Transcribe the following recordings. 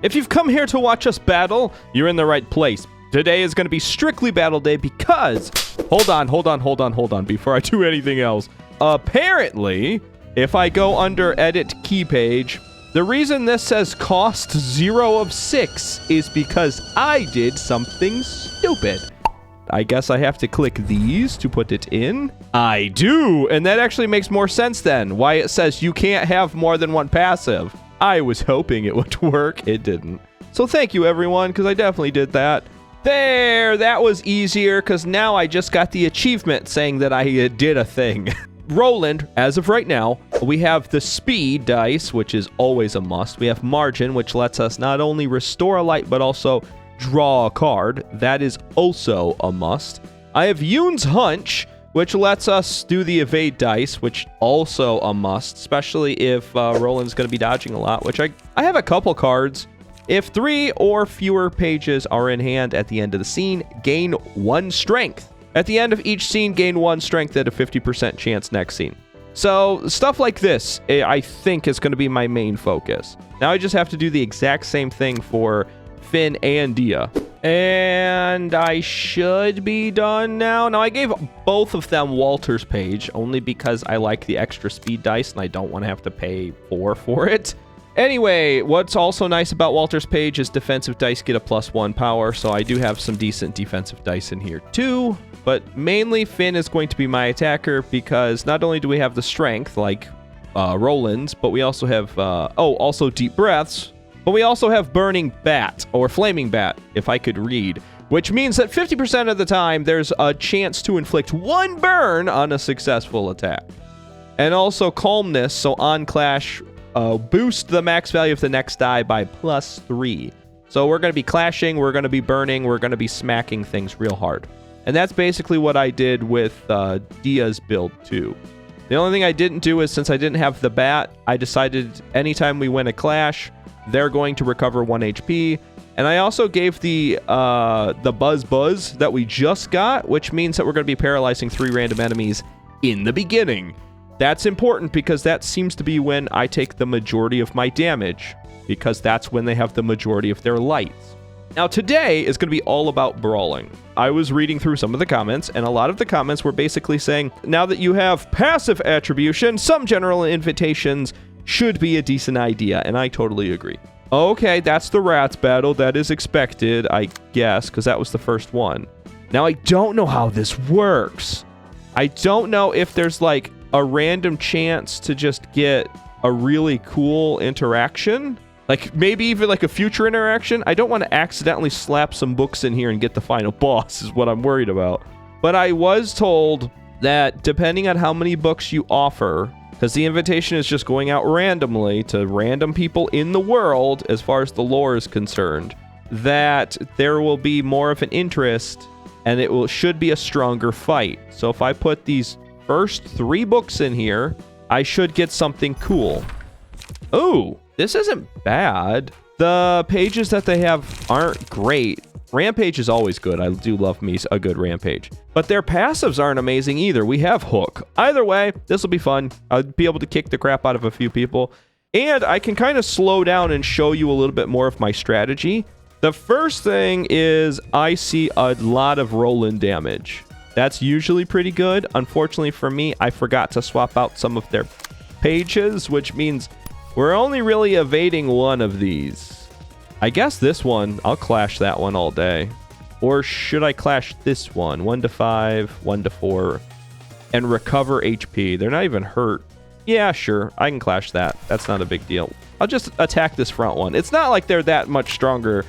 If you've come here to watch us battle, you're in the right place. Today is going to be strictly battle day because... Hold on, before I do anything else. Apparently, if I go under edit key page, the reason this says cost 0 of 6 is because I did something stupid. I guess I have to click these to put it in. I do, and that actually makes more sense then, why it says you can't have more than one passive. I was hoping it would work. It didn't. So thank you, everyone, because I definitely did that. There, that was easier, because now I just got the achievement saying that I did a thing. Roland, as of right now, we have the speed dice, which is always a must. We have margin, which lets us not only restore a light, but also draw a card. That is also a must. I have Yoon's hunch, which lets us do the evade dice, which also a must, especially if Roland's going to be dodging a lot, which I have a couple cards. If 3 or fewer pages are in hand at the end of the scene, gain 1 strength. At the end of each scene, gain 1 strength at a 50% chance next scene. So stuff like this, I think, is going to be my main focus. Now I just have to do the exact same thing for Finn and Dia. And I should be done now. Now, I gave both of them Walter's page, only because I like the extra speed dice and I don't want to have to pay 4 for it. Anyway, what's also nice about Walter's page is defensive dice get a +1 power, so I do have some decent defensive dice in here too. But mainly Finn is going to be my attacker because not only do we have the strength, like Roland's, but we also have, also deep breaths. But we also have Burning Bat, or Flaming Bat, if I could read, which means that 50% of the time, there's a chance to inflict 1 burn on a successful attack. And also Calmness, so on clash, boost the max value of the next die by +3. So we're going to be clashing, we're going to be burning, we're going to be smacking things real hard. And that's basically what I did with Dia's build, too. The only thing I didn't do is, since I didn't have the bat, I decided anytime we win a clash, they're going to recover 1 HP. And I also gave the Buzz that we just got, which means that we're going to be paralyzing 3 random enemies in the beginning. That's important because that seems to be when I take the majority of my damage, because that's when they have the majority of their lights. Now today is going to be all about brawling. I was reading through some of the comments, and a lot of the comments were basically saying, now that you have passive attribution, some general invitations should be a decent idea, and I totally agree. Okay, that's the rats battle. That is expected, I guess, because that was the first one. Now, I don't know how this works. I don't know if there's, like, a random chance to just get a really cool interaction. Like, maybe even, like, a future interaction. I don't want to accidentally slap some books in here and get the final boss, is what I'm worried about. But I was told that depending on how many books you offer, because the invitation is just going out randomly to random people in the world, as far as the lore is concerned, that there will be more of an interest, and it should be a stronger fight. So if I put these first 3 books in here, I should get something cool. Oh, this isn't bad. The pages that they have aren't great. Rampage is always good. I do love me a good Rampage. But their passives aren't amazing either. We have Hook. Either way, this will be fun. I'll be able to kick the crap out of a few people. And I can kind of slow down and show you a little bit more of my strategy. The first thing is I see a lot of Roland damage. That's usually pretty good. Unfortunately for me, I forgot to swap out some of their pages, which means we're only really evading one of these. I guess this one, I'll clash that one all day. Or should I clash this one? 1 to 5, 1 to 4, and recover HP. They're not even hurt. Yeah, sure, I can clash that. That's not a big deal. I'll just attack this front one. It's not like they're that much stronger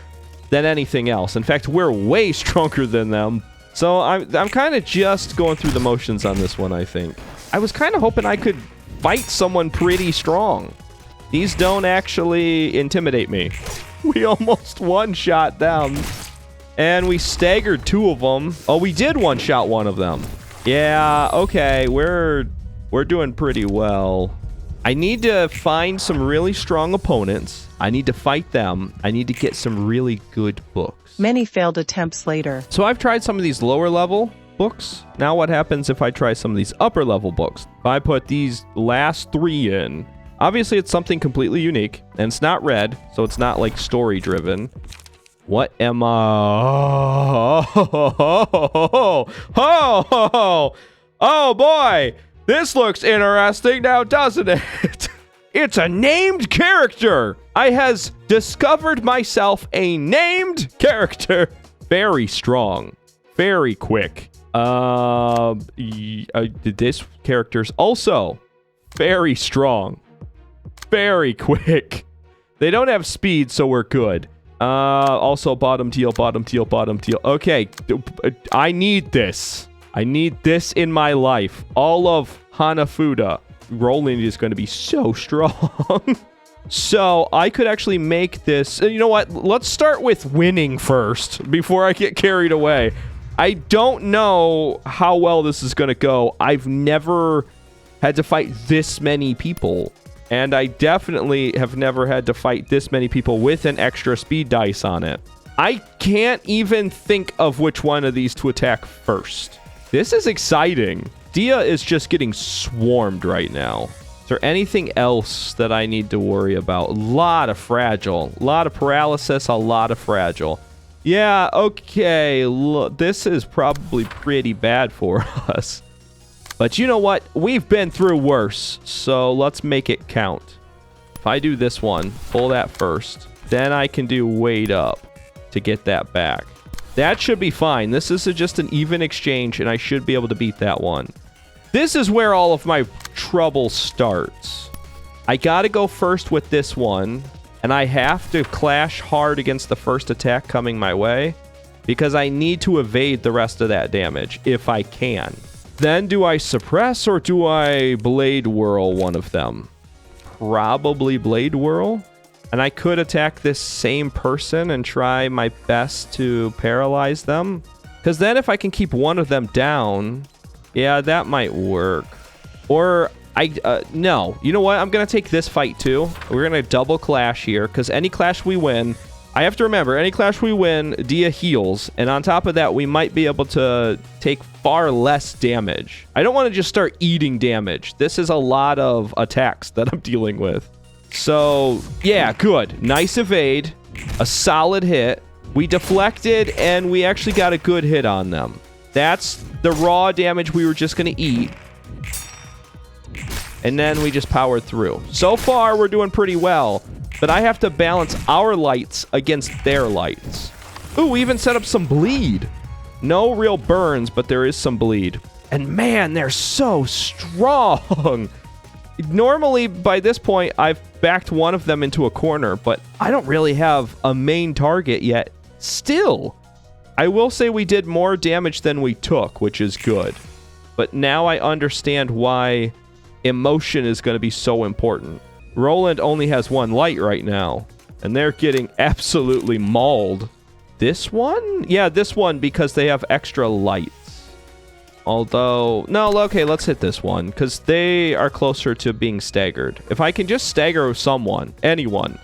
than anything else. In fact, we're way stronger than them. So I'm kind of just going through the motions on this one, I think. I was kind of hoping I could fight someone pretty strong. These don't actually intimidate me. We almost one-shot them. And we staggered 2 of them. Oh, we did one-shot 1 of them. Yeah, okay, we're doing pretty well. I need to find some really strong opponents. I need to fight them. I need to get some really good books. Many failed attempts later. So I've tried some of these lower level books. Now what happens if I try some of these upper level books? If I put these last 3 in, Obviously, it's something completely unique, and it's not red, so it's not like story driven. What am I? Oh boy, this looks interesting now, doesn't it? It's a named character. I has discovered myself a named character. Very strong, very quick. This character's also very strong, very quick. They don't have speed, so we're good. Also bottom teal, bottom teal, bottom teal. Okay, I need this. I need this in my life. All of Hanafuda. Roland is going to be so strong. So I could actually make this. You know what? Let's start with winning first before I get carried away. I don't know how well this is going to go. I've never had to fight this many people. And I definitely have never had to fight this many people with an extra speed dice on it. I can't even think of which one of these to attack first. This is exciting. Dia is just getting swarmed right now. Is there anything else that I need to worry about? A lot of fragile. A lot of paralysis, a lot of fragile. Yeah, okay. Look, this is probably pretty bad for us. But you know what? We've been through worse, so let's make it count. If I do this one, pull that first, then I can do weight up to get that back. That should be fine. This is just an even exchange, and I should be able to beat that one. This is where all of my trouble starts. I gotta go first with this one, and I have to clash hard against the first attack coming my way, because I need to evade the rest of that damage, if I can. Then do I suppress or do I blade whirl one of them? Probably blade whirl. And I could attack this same person and try my best to paralyze them. Because then if I can keep one of them down, yeah, that might work. Or no, you know what? I'm going to take this fight too. We're going to double clash here because any clash we win, I have to remember, any clash we win, Dia heals. And on top of that, we might be able to take far less damage. I don't want to just start eating damage. This is a lot of attacks that I'm dealing with. So, yeah, good. Nice evade. A solid hit. We deflected, and we actually got a good hit on them. That's the raw damage we were just going to eat. And then we just powered through. So far, we're doing pretty well. But I have to balance our lights against their lights. Ooh, we even set up some bleed. No real burns, but there is some bleed. And man, they're so strong. Normally, by this point, I've backed one of them into a corner, but I don't really have a main target yet. Still, I will say we did more damage than we took, which is good. But now I understand why emotion is going to be so important. Roland only has one light right now, and they're getting absolutely mauled. This one? Yeah, this one, because they have extra lights. Although, no, okay, let's hit this one, because they are closer to being staggered. If I can just stagger someone, anyone,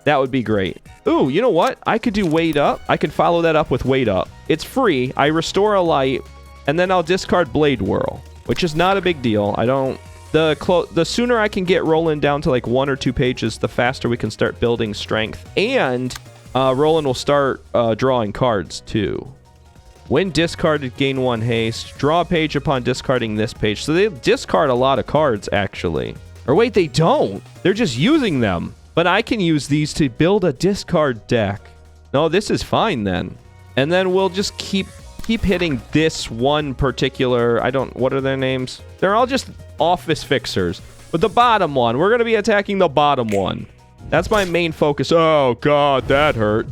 that would be great. Ooh, you know what? I could do weight up. I can follow that up with weight up. It's free. I restore a light, and then I'll discard blade whirl, which is not a big deal. I don't... The sooner I can get Roland down to like 1 or 2 pages, the faster we can start building strength. And Roland will start drawing cards too. When discarded, gain 1 haste. Draw a page upon discarding this page. So they discard a lot of cards, actually. Or wait, they don't. They're just using them. But I can use these to build a discard deck. No, this is fine then. And then we'll just keep hitting this one particular... what are their names? They're all just office fixers. But the bottom one, we're going to be attacking the bottom one. That's my main focus. Oh, God, that hurt.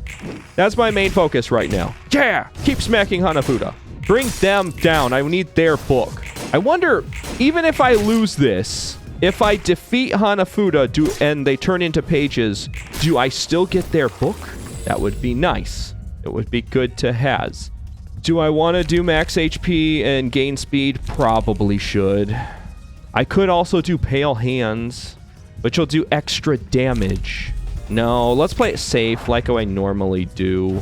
That's my main focus right now. Yeah! Keep smacking Hanafuda. Bring them down. I need their book. I wonder, even if I lose this, if I defeat Hanafuda and they turn into pages, do I still get their book? That would be nice. It would be good to has. Do I want to do max HP and gain speed? Probably should. I could also do Pale Hands, which will do extra damage. No, let's play it safe like I normally do.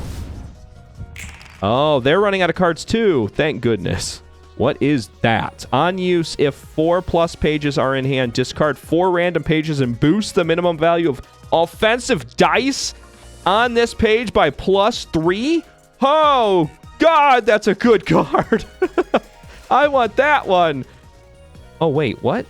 Oh, they're running out of cards too. Thank goodness. What is that? On use, if 4+ pages are in hand, discard 4 random pages and boost the minimum value of offensive dice on this page by +3? Oh, God, that's a good card. I want that one. Oh, wait, what?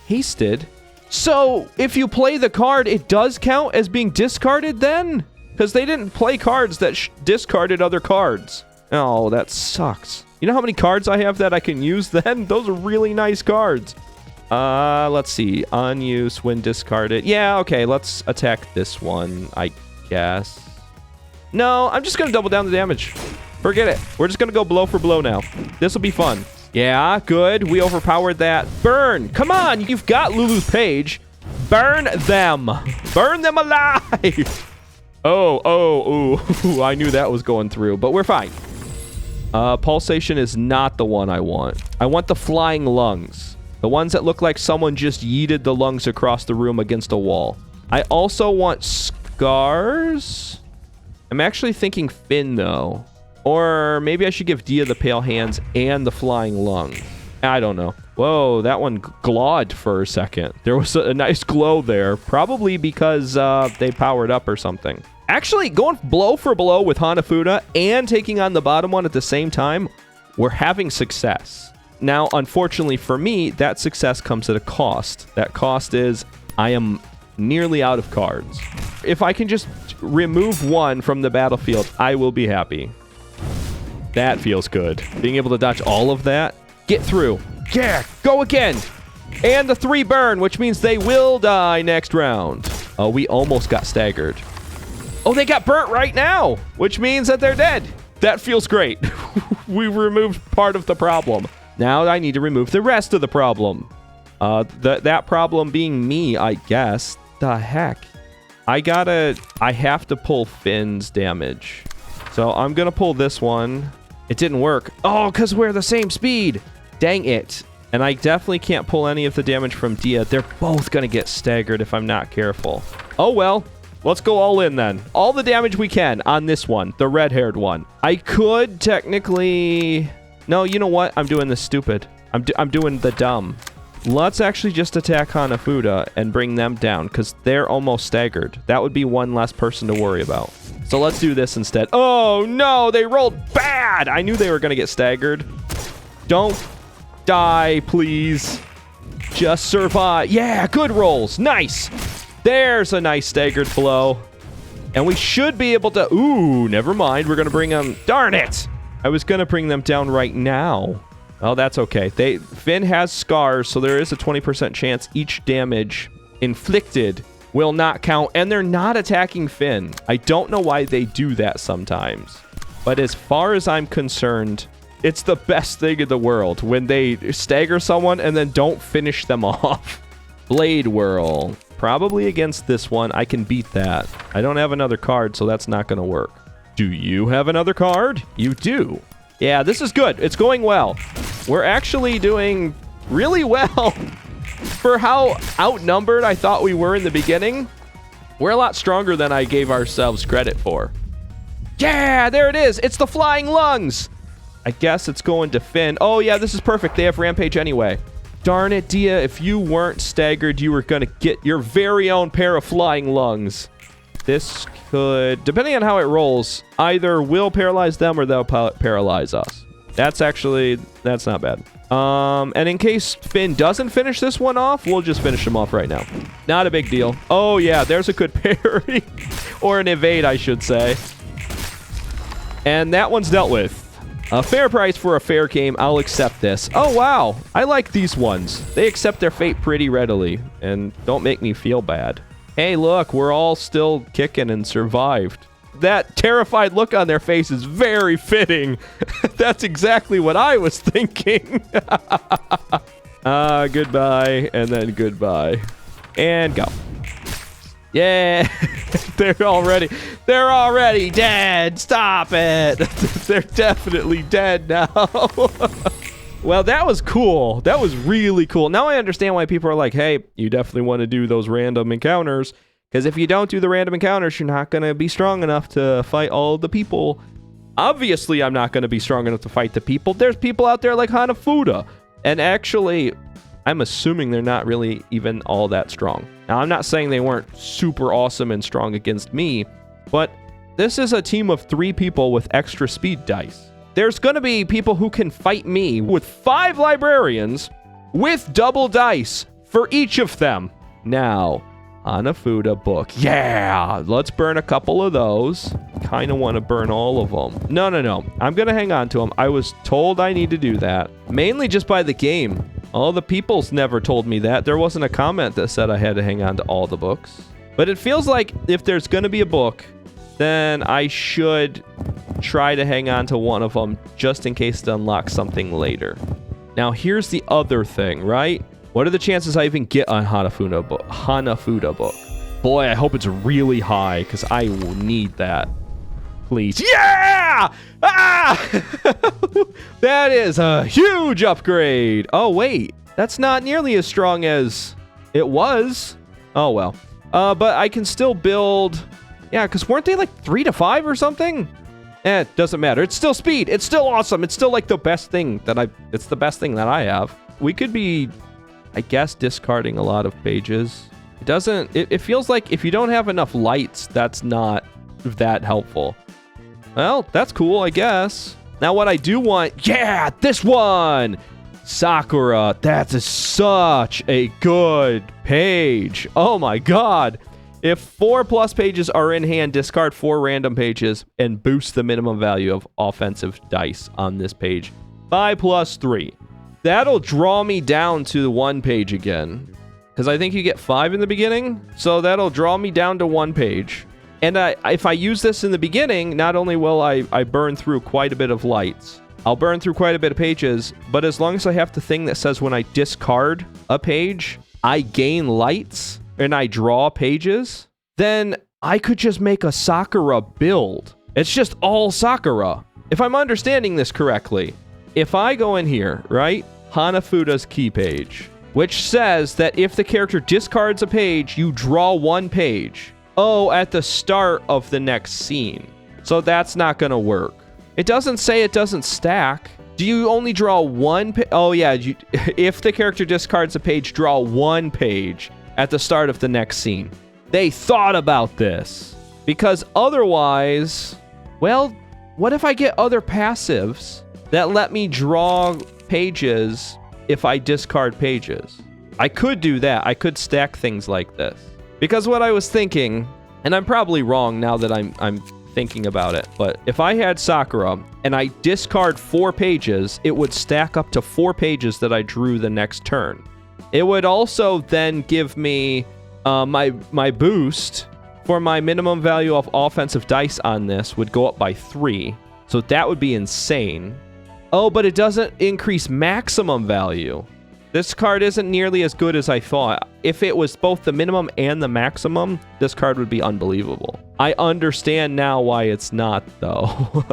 Hasted? So, if you play the card, it does count as being discarded then? Because they didn't play cards that discarded other cards. Oh, that sucks. You know how many cards I have that I can use then? Those are really nice cards. Let's see. On use when discarded. Yeah, okay, let's attack this one, I guess. No, I'm just going to double down the damage. Forget it. We're just going to go blow for blow now. This will be fun. Yeah, good. We overpowered that. Burn. Come on. You've got Lulu's page. Burn them. Burn them alive. Oh, I knew that was going through, but we're fine. Pulsation is not the one I want. I want the flying lungs. The ones that look like someone just yeeted the lungs across the room against a wall. I also want scars. I'm actually thinking Finn, though. Or maybe I should give Dia the pale hands and the flying lungs. I don't know. Whoa, that one glowed for a second. There was a nice glow there. Probably because they powered up or something. Actually, going blow for blow with Hanafuda and taking on the bottom one at the same time, we're having success. Now, unfortunately for me, that success comes at a cost. That cost is I am nearly out of cards. If I can just remove one from the battlefield, I will be happy. That feels good. Being able to dodge all of that. Get through. Yeah, go again. And the 3 burn, which means they will die next round. Oh, we almost got staggered. Oh, they got burnt right now, which means that they're dead. That feels great. We removed part of the problem. Now I need to remove the rest of the problem. That problem being me, I guess. The heck? I have to pull Finn's damage. So I'm going to pull this one. It didn't work. Oh, because we're the same speed. Dang it. And I definitely can't pull any of the damage from Dia. They're both going to get staggered if I'm not careful. Oh, well. Let's go all in then. All the damage we can on this one. The red-haired one. I could technically... No, you know what? I'm doing this stupid. I'm doing the dumb. Let's actually just attack Hanafuda and bring them down because they're almost staggered. That would be one less person to worry about. So let's do this instead. Oh, no. They rolled bad. I knew they were going to get staggered. Don't die, please. Just survive. Yeah, good rolls. Nice. There's a nice staggered blow. And we should be able to... Ooh, never mind. We're going to bring them... Darn it. I was going to bring them down right now. Oh, that's okay. Finn has scars, so there is a 20% chance each damage inflicted will not count. And they're not attacking Finn. I don't know why they do that sometimes. But as far as I'm concerned, it's the best thing in the world when they stagger someone and then don't finish them off. Blade Whirl. Probably against this one. I can beat that. I don't have another card, so that's not going to work. Do you have another card? You do. Yeah, this is good. It's going well. We're actually doing really well. For how outnumbered I thought we were in the beginning, we're a lot stronger than I gave ourselves credit for. Yeah, there it is. It's the flying lungs. I guess it's going to Finn. Oh, yeah, this is perfect. They have Rampage anyway. Darn it, Dia. If you weren't staggered, you were going to get your very own pair of flying lungs. This could, depending on how it rolls, either will paralyze them or they'll paralyze us. That's not bad. And in case Finn doesn't finish this one off, we'll just finish him off right now. Not a big deal. Oh, yeah, there's a good parry. Or an evade, I should say. And that one's dealt with. A fair price for a fair game. I'll accept this. Oh, wow. I like these ones. They accept their fate pretty readily and don't make me feel bad. Hey, look, we're all still kicking and survived. That terrified look on their face is very fitting. That's exactly what I was thinking. Goodbye, and then goodbye. And go. Yeah, they're already dead. Stop it. They're definitely dead now. Well, that was cool. That was really cool. Now I understand why people are like, hey, you definitely want to do those random encounters. Because if you don't do the random encounters, you're not going to be strong enough to fight all the people. Obviously, I'm not going to be strong enough to fight the people. There's people out there like Hanafuda. And actually, I'm assuming they're not really even all that strong. Now, I'm not saying they weren't super awesome and strong against me, but this is a team of 3 people with extra speed dice. There's going to be people who can fight me with 5 librarians with double dice for each of them. Now, Hanafuda book. Yeah, let's burn a couple of those. Kind of want to burn all of them. No. I'm going to hang on to them. I was told I need to do that, mainly just by the game. All the peoples never told me that. There wasn't a comment that said I had to hang on to all the books. But it feels like if there's going to be a book, then I should try to hang on to one of them just in case to unlock something later. Now, here's the other thing, right? What are the chances I even get a Hanafuda book? Boy, I hope it's really high, because I will need that. Please. Yeah! Ah! That is a huge upgrade. Oh, wait. That's not nearly as strong as it was. Oh, well. But I can still build... Yeah, because weren't they like 3 to 5 or something? It doesn't matter. It's still speed. It's still awesome. It's still like the best thing that It's the best thing that I have. We could be... I guess discarding a lot of pages. It feels like if you don't have enough lights, that's not that helpful. Well, that's cool, I guess. Now what I do want, yeah, this one! Sakura, that's such a good page. Oh my god. If 4+ pages are in hand, discard 4 random pages and boost the minimum value of offensive dice on this page by +3. That'll draw me down to the 1 page again. Because I think you get 5 in the beginning. So that'll draw me down to 1 page. And if I use this in the beginning, not only will I burn through quite a bit of lights, I'll burn through quite a bit of pages, but as long as I have the thing that says when I discard a page, I gain lights and I draw pages, then I could just make a Sakura build. It's just all Sakura. If I'm understanding this correctly, if I go in here, right? Hanafuda's key page, which says that if the character discards a page, you draw 1 page. Oh, at the start of the next scene. So that's not going to work. It doesn't say it doesn't stack. Do you only draw 1 page? Oh, yeah. If the character discards a page, draw 1 page at the start of the next scene. They thought about this. Because otherwise, well, what if I get other passives that let me draw pages if I discard pages? I could do that. I could stack things like this. Because what I was thinking, and I'm probably wrong now that I'm thinking about it, but if I had Sakura and I discard 4 pages, it would stack up to 4 pages that I drew the next turn. It would also then give me my boost for my minimum value of offensive dice on this would go up by 3. So that would be insane. Oh, but it doesn't increase maximum value. This card isn't nearly as good as I thought. If it was both the minimum and the maximum, this card would be unbelievable. I understand now why it's not, though.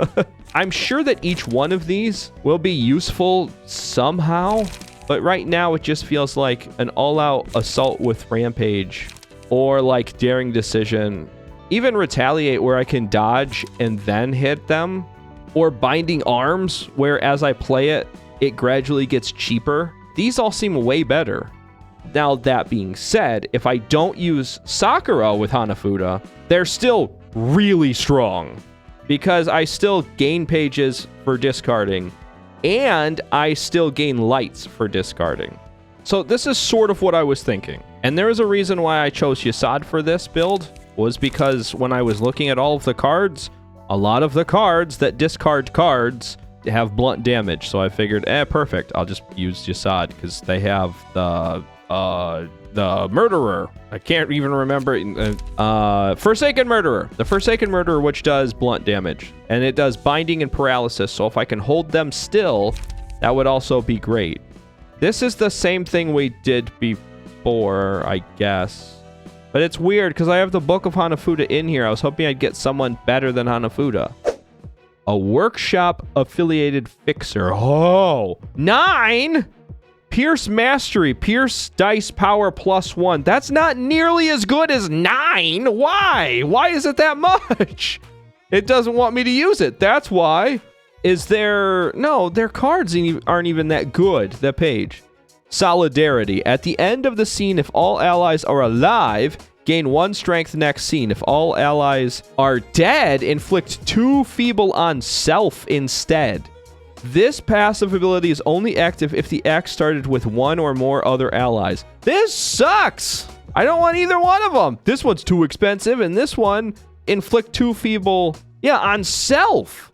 I'm sure that each one of these will be useful somehow, but right now it just feels like an all-out assault with Rampage, or like Daring Decision, even Retaliate where I can dodge and then hit them, or Binding Arms where as I play it, it gradually gets cheaper. These all seem way better. Now, that being said, if I don't use Sakura with Hanafuda, they're still really strong because I still gain pages for discarding and I still gain lights for discarding. So this is sort of what I was thinking. And there is a reason why I chose Yasad for this build was because when I was looking at all of the cards, a lot of the cards that discard cards have blunt damage, so I figured, perfect. I'll just use Yasad because they have the Murderer. I can't even remember. Forsaken Murderer. The Forsaken Murderer, which does blunt damage, and it does binding and paralysis. So if I can hold them still, that would also be great. This is the same thing we did before, I guess. But it's weird because I have the Book of Hanafuda in here. I was hoping I'd get someone better than Hanafuda. A workshop affiliated fixer. Oh, 9? Pierce Mastery. Pierce Dice Power +1. That's not nearly as good as 9. Why? Why is it that much? It doesn't want me to use it. That's why. Is there... No, their cards aren't even that good, that page. Solidarity. At the end of the scene, if all allies are alive, gain 1 strength next scene. If all allies are dead, inflict 2 feeble on self instead. This passive ability is only active if the act started with 1 or more other allies. This sucks! I don't want either one of them. This one's too expensive, and this one, inflict 2 feeble... Yeah, on self.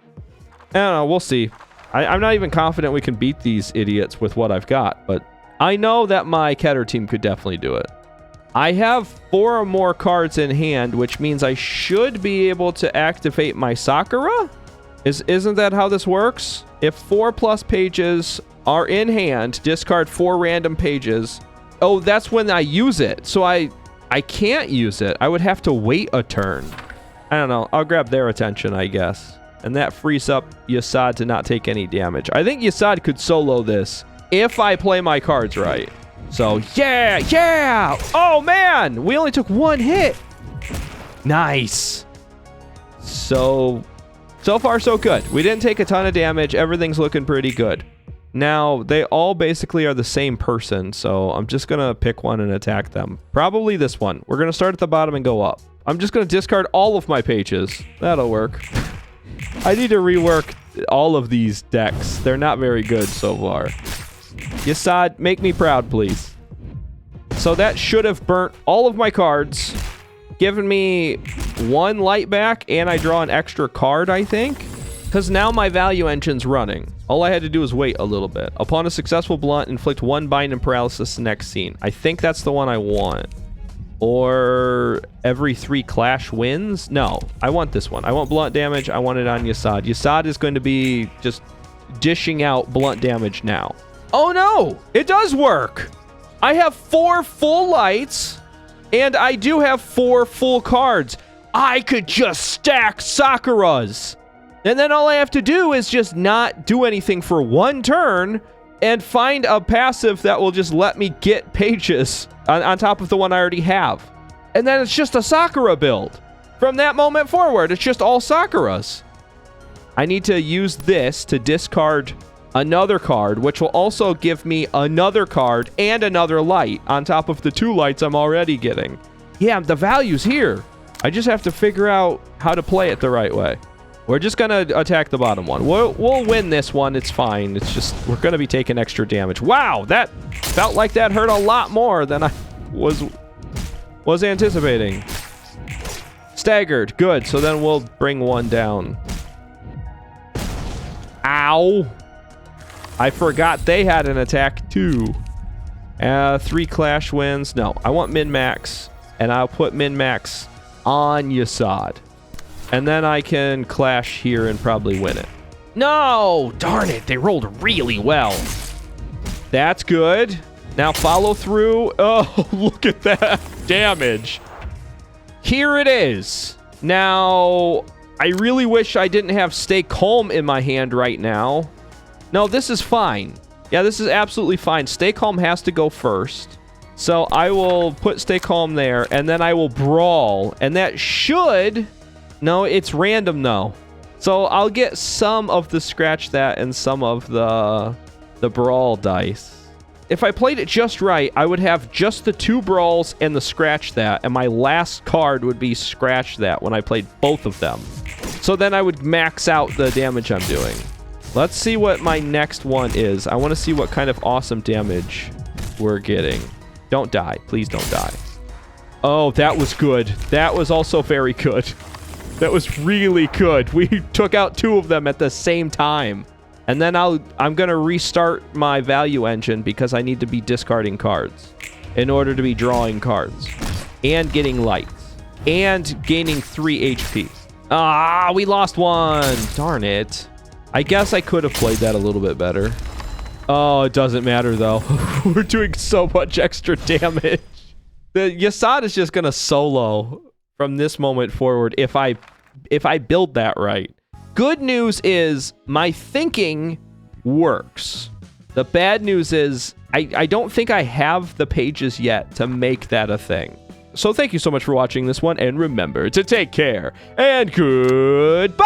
I don't know, we'll see. I'm not even confident we can beat these idiots with what I've got, but I know that my Keter team could definitely do it. I have 4 or more cards in hand, which means I should be able to activate my Sakura? Isn't that how this works? If 4+ pages are in hand, discard 4 random pages. Oh, that's when I use it. So I can't use it. I would have to wait a turn. I don't know. I'll grab their attention, I guess. And that frees up Yasad to not take any damage. I think Yasad could solo this if I play my cards right. So, yeah! Oh, man! We only took 1 hit. Nice. So far, so good. We didn't take a ton of damage. Everything's looking pretty good. Now, they all basically are the same person, so I'm just going to pick one and attack them. Probably this one. We're going to start at the bottom and go up. I'm just going to discard all of my pages. That'll work. I need to rework all of these decks. They're not very good so far. Yasad, make me proud, please. So that should have burnt all of my cards, given me 1 light back, and I draw an extra card, I think. Because now my value engine's running. All I had to do was wait a little bit. Upon a successful blunt, inflict 1 bind and paralysis next scene. I think that's the one I want. Or every 3 clash wins? No, I want this one. I want blunt damage. I want it on Yasad. Yasad is going to be just dishing out blunt damage now. Oh no, it does work. I have 4 full lights, and I do have 4 full cards. I could just stack Sakuras. And then all I have to do is just not do anything for 1 turn and find a passive that will just let me get pages on top of the one I already have. And then it's just a Sakura build. From that moment forward, it's just all Sakuras. I need to use this to discard another card, which will also give me another card and another light on top of the 2 lights I'm already getting. Yeah, the value's here. I just have to figure out how to play it the right way. We're just going to attack the bottom one. We'll win this one. It's fine. It's just, we're going to be taking extra damage. Wow, that felt like that hurt a lot more than I was anticipating. Staggered. Good. So then we'll bring 1 down. Ow. I forgot they had an attack too. 3 clash wins. No, I want min-max. And I'll put min-max on Yasad. And then I can clash here and probably win it. No! Darn it, they rolled really well. That's good. Now follow through. Oh, look at that damage. Here it is. Now, I really wish I didn't have Stay Calm in my hand right now. No, this is fine. Yeah, this is absolutely fine. Stay Calm has to go first. So I will put Stay Calm there, and then I will Brawl. And that should... No, it's random though. So I'll get some of the Scratch That and some of the Brawl dice. If I played it just right, I would have just the 2 Brawls and the Scratch That, and my last card would be Scratch That when I played both of them. So then I would max out the damage I'm doing. Let's see what my next one is. I want to see what kind of awesome damage we're getting. Don't die. Please don't die. Oh, that was good. That was also very good. That was really good. We took out 2 of them at the same time. And then I'm going to restart my value engine because I need to be discarding cards in order to be drawing cards and getting lights and gaining 3 HP. Ah, we lost 1. Darn it. I guess I could have played that a little bit better. Oh, it doesn't matter though. We're doing so much extra damage. The Yasad is just going to solo from this moment forward if I build that right. Good news is my thinking works. The bad news is I don't think I have the pages yet to make that a thing. So thank you so much for watching this one, and remember to take care, and goodbye!